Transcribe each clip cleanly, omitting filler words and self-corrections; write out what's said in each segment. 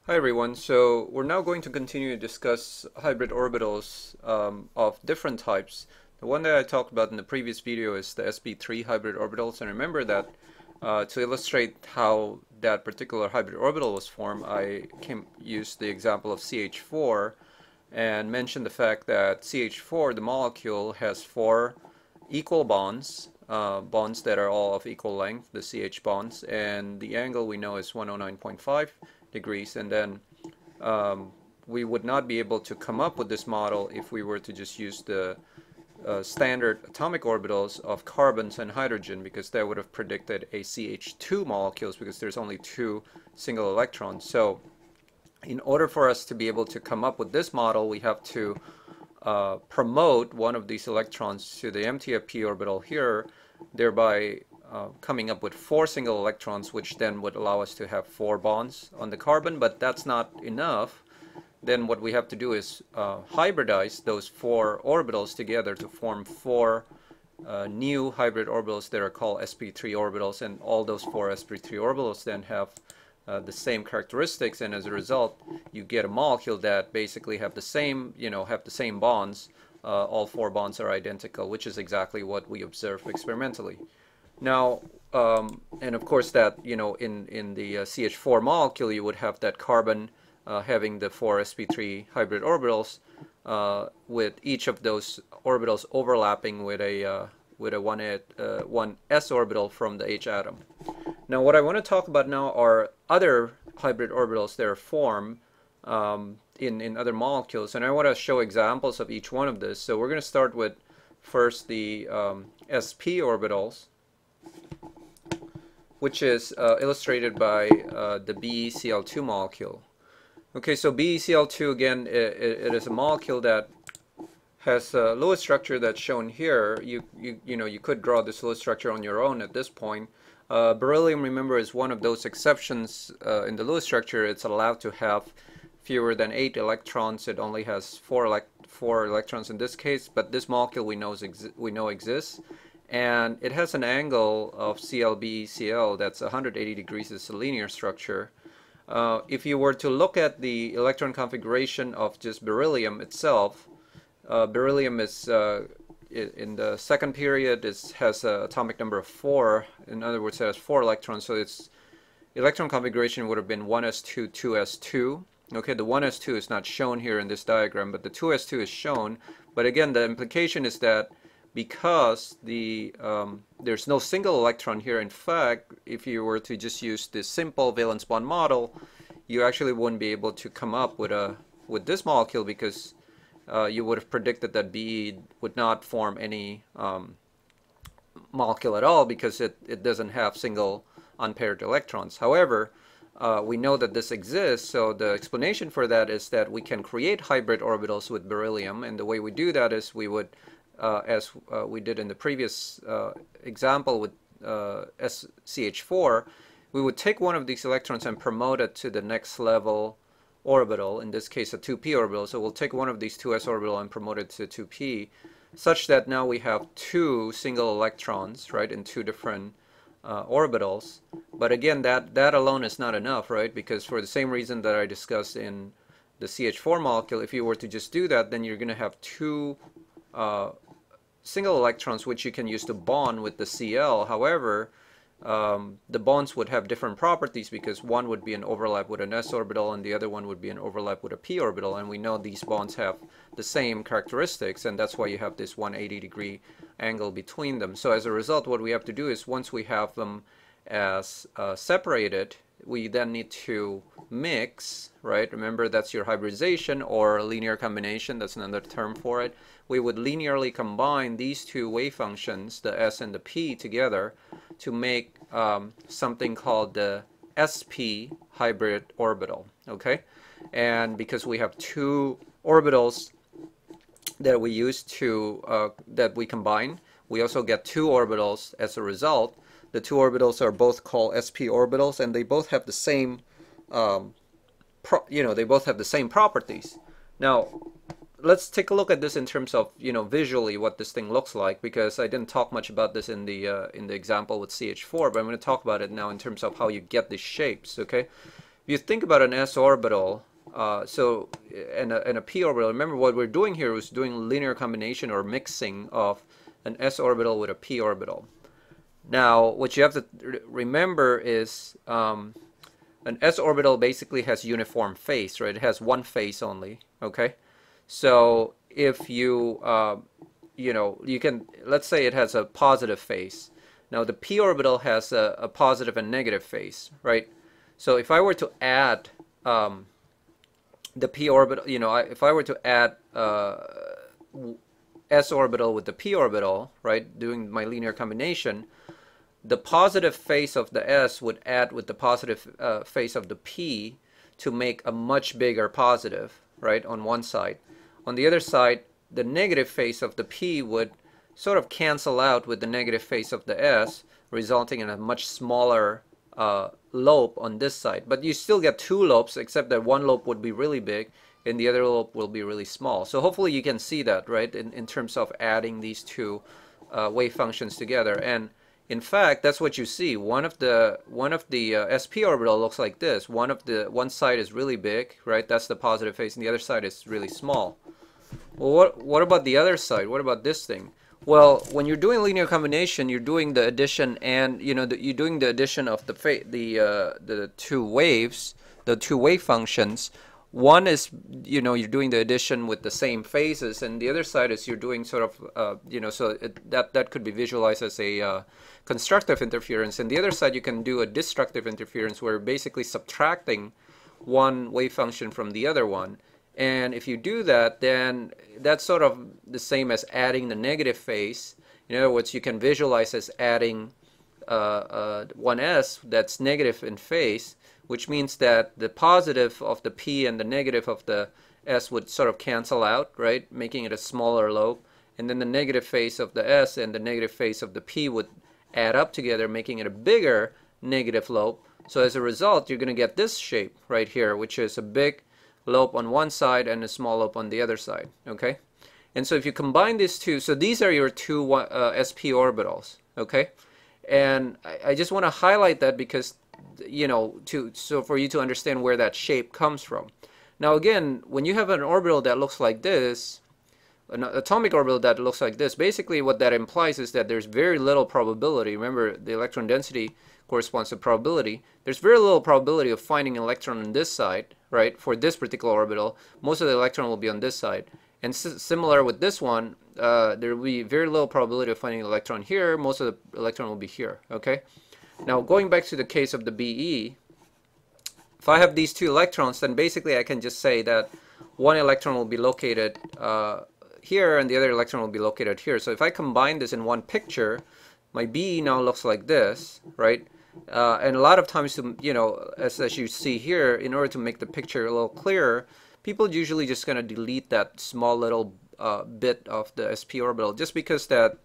Hi everyone, so we're now going to continue to discuss hybrid orbitals of different types. The one that I talked about in the previous video is the sp3 hybrid orbitals, and remember that to illustrate how that particular hybrid orbital was formed, I used the example of CH4 and mentioned the fact that CH4, the molecule, has four equal bonds, bonds that are all of equal length, the CH bonds, and the angle we know is 109.5 degrees, and then we would not be able to come up with this model if we were to just use the standard atomic orbitals of carbons and hydrogen, because that would have predicted a CH2 molecules because there's only two single electrons. So in order for us to be able to come up with this model, we have to promote one of these electrons to the empty p orbital here, thereby coming up with four single electrons, which then would allow us to have four bonds on the carbon. But that's not enough. Then what we have to do is hybridize those four orbitals together to form four new hybrid orbitals that are called sp3 orbitals, and all those four sp3 orbitals then have the same characteristics, and as a result you get a molecule that basically have the same, have the same bonds. All four bonds are identical, which is exactly what we observed experimentally. Now, and of course that, in the CH4 molecule you would have that carbon having the four sp3 hybrid orbitals, with each of those orbitals overlapping with a 1s orbital from the H atom. Now what I want to talk about now are other hybrid orbitals that are formed in other molecules, and I want to show examples of each one of this. So we're going to start with first the sp orbitals, which is illustrated by the BeCl2 molecule. Okay, so BeCl2, again, it is a molecule that has a Lewis structure that's shown here. You could draw this Lewis structure on your own at this point. Beryllium, remember, is one of those exceptions in the Lewis structure. It's allowed to have fewer than 8 electrons. It only has four electrons in this case, but this molecule we know exists. And it has an angle of ClBeCl that's 180 degrees. It's a linear structure. If you were to look at the electron configuration of just beryllium itself, beryllium is in the second period has an atomic number of 4. In other words, it has 4 electrons, so its electron configuration would have been 1s2, 2s2. Okay, the 1s2 is not shown here in this diagram, but the 2s2 is shown. But again, the implication is that because there's no single electron here, in fact, if you were to just use this simple valence bond model, you actually wouldn't be able to come up with this molecule, because you would have predicted that Be would not form any molecule at all, because it doesn't have single unpaired electrons. However, we know that this exists, so the explanation for that is that we can create hybrid orbitals with beryllium, and the way we do that is we would, as we did in the previous example with CH4, we would take one of these electrons and promote it to the next level orbital, in this case a 2p orbital. So we'll take one of these 2s orbital and promote it to 2p, such that now we have two single electrons, right, in two different orbitals. But again, that alone is not enough, right, because for the same reason that I discussed in the CH4 molecule, if you were to just do that, then you're going to have two single electrons which you can use to bond with the Cl. However, the bonds would have different properties, because one would be an overlap with an s orbital and the other one would be an overlap with a p orbital, and we know these bonds have the same characteristics, and that's why you have this 180-degree angle between them. So as a result, what we have to do is, once we have them as separated, we then need to mix, right? Remember, that's your hybridization or linear combination. That's another term for it. We would linearly combine these two wave functions, the s and the p, together to make something called the sp hybrid orbital. Okay, and because we have two orbitals that we use to that we combine, we also get two orbitals as a result. The two orbitals are both called sp orbitals, and they both have the same they both have the same properties. Now let's take a look at this in terms of, visually what this thing looks like, because I didn't talk much about this in the example with CH4, but I'm going to talk about it now in terms of how you get these shapes. Okay, If you think about an s orbital, and a p orbital, remember what we're doing here is doing linear combination or mixing of an s orbital with a p orbital. Now, what you have to remember is an s orbital basically has uniform phase, right? It has one phase only, okay? So if you, you can, let's say it has a positive phase. Now the p orbital has a positive and negative phase, right? So if I were to add the p orbital, if I were to add s orbital with the p orbital, right, doing my linear combination, the positive phase of the s would add with the positive phase of the p to make a much bigger positive, right, on one side. On the other side, the negative phase of the p would sort of cancel out with the negative phase of the s, resulting in a much smaller lobe on this side. But you still get two lobes, except that one lobe would be really big and the other lobe will be really small. So hopefully you can see that, right, in terms of adding these two wave functions together. And in fact, that's what you see. One of the sp orbital looks like this. One side is really big, right? That's the positive phase, and the other side is really small. Well, what about the other side? What about this thing? Well, when you're doing linear combination, you're doing the addition, and you're doing the addition of the two waves, the two wave functions. One is, you're doing the addition with the same phases, and the other side is you're doing sort of, that could be visualized as a constructive interference. And the other side, you can do a destructive interference, where you're basically subtracting one wave function from the other one. And if you do that, then that's sort of the same as adding the negative phase. In other words, you can visualize as adding one s that's negative in phase, which means that the positive of the p and the negative of the s would sort of cancel out, right, making it a smaller lobe. And then the negative phase of the s and the negative phase of the p would add up together, making it a bigger negative lobe. So as a result, you're going to get this shape right here, which is a big lobe on one side and a small lobe on the other side, okay? And so if you combine these two, so these are your two sp orbitals, okay? And I just want to highlight that because, so for you to understand where that shape comes from. Now again, when you have an orbital that looks like this, an atomic orbital that looks like this, basically what that implies is that there's very little probability. Remember, the electron density corresponds to probability. There's very little probability of finding an electron on this side, right? For this particular orbital, most of the electron will be on this side. And similar with this one, there will be very little probability of finding an electron here. Most of the electron will be here, okay? Now, going back to the case of the BE, if I have these two electrons, then basically I can just say that one electron will be located here and the other electron will be located here. So if I combine this in one picture, my BE now looks like this, right? And a lot of times, as you see here, in order to make the picture a little clearer, people usually just going to delete that small little bit of the sp orbital, just because that,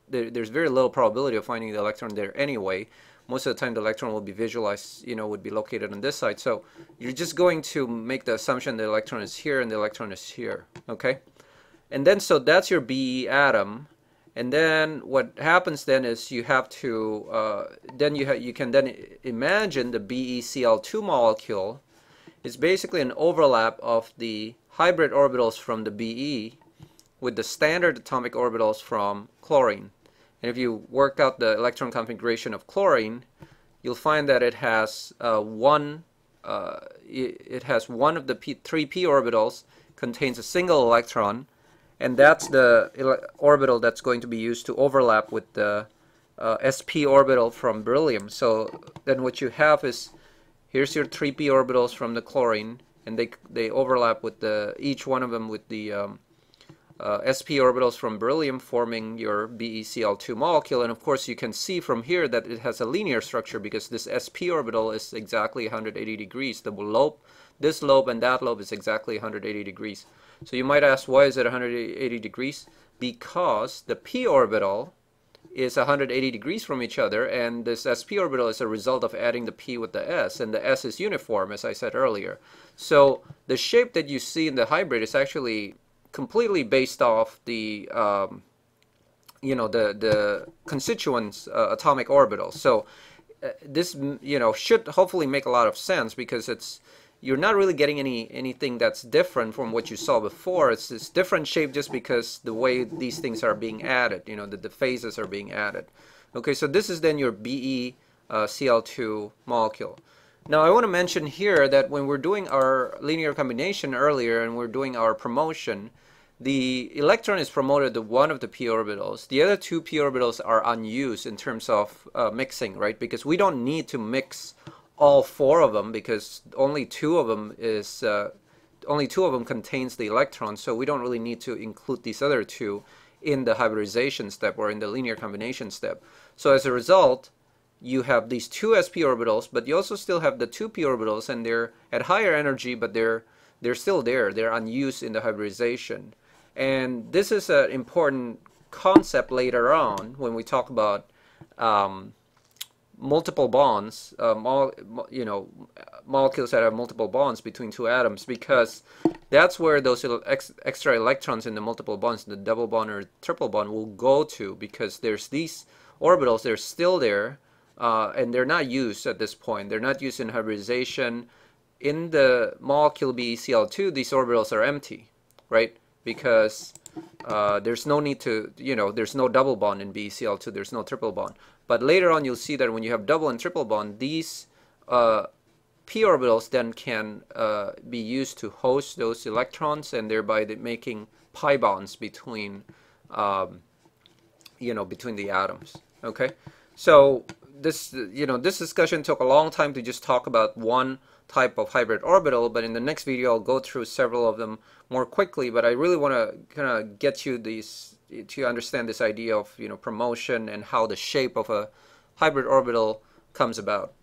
there's very little probability of finding the electron there anyway. Most of the time the electron will be visualized, would be located on this side. So you're just going to make the assumption the electron is here and the electron is here, okay? And then, so that's your BE atom. And then what happens then is you have to, you can then imagine the BeCl2 molecule is basically an overlap of the hybrid orbitals from the Be with the standard atomic orbitals from chlorine. And if you work out the electron configuration of chlorine, you'll find that it has one of the three p orbitals contains a single electron, and that's the orbital that's going to be used to overlap with the sp orbital from beryllium. So then what you have is, here's your 3p orbitals from the chlorine, and they overlap with each one of them with the sp orbitals from beryllium, forming your BeCl2 molecule. And of course you can see from here that it has a linear structure because this sp orbital is exactly 180 degrees. The lobe, this lobe and that lobe is exactly 180 degrees. So you might ask, why is it 180 degrees? Because the p orbital is 180 degrees from each other, and this sp orbital is a result of adding the p with the s, and the s is uniform, as I said earlier. So the shape that you see in the hybrid is actually completely based off the the constituents atomic orbitals. So this should hopefully make a lot of sense, because you're not really getting anything that's different from what you saw before. It's different shape just because the way these things are being added, the phases are being added. Okay, so this is then your BeCl2 molecule. Now I want to mention here that when we're doing our linear combination earlier and we're doing our promotion, the electron is promoted to one of the p orbitals. The other two p orbitals are unused in terms of mixing, right? Because we don't need to mix all four of them, because only two of them contains the electron, so we don't really need to include these other two in the hybridization step or in the linear combination step. So as a result, you have these two sp orbitals, but you also still have the two p orbitals, and they're at higher energy, but they're still there. They're unused in the hybridization. And this is an important concept later on when we talk about multiple bonds, molecules that have multiple bonds between two atoms, because that's where those extra electrons in the multiple bonds, the double bond or triple bond, will go to, because there's these orbitals, they're still there, and they're not used at this point. They're not used in hybridization. In the molecule BeCl2, these orbitals are empty, right? Because there's no need to, there's no double bond in BeCl2, there's no triple bond. But later on you'll see that when you have double and triple bond, these p orbitals then can be used to host those electrons, and thereby making pi bonds between, between the atoms. Okay, so this discussion took a long time to just talk about one type of hybrid orbital, but in the next video I'll go through several of them more quickly. But I really want to kind of get you to understand this idea of promotion and how the shape of a hybrid orbital comes about.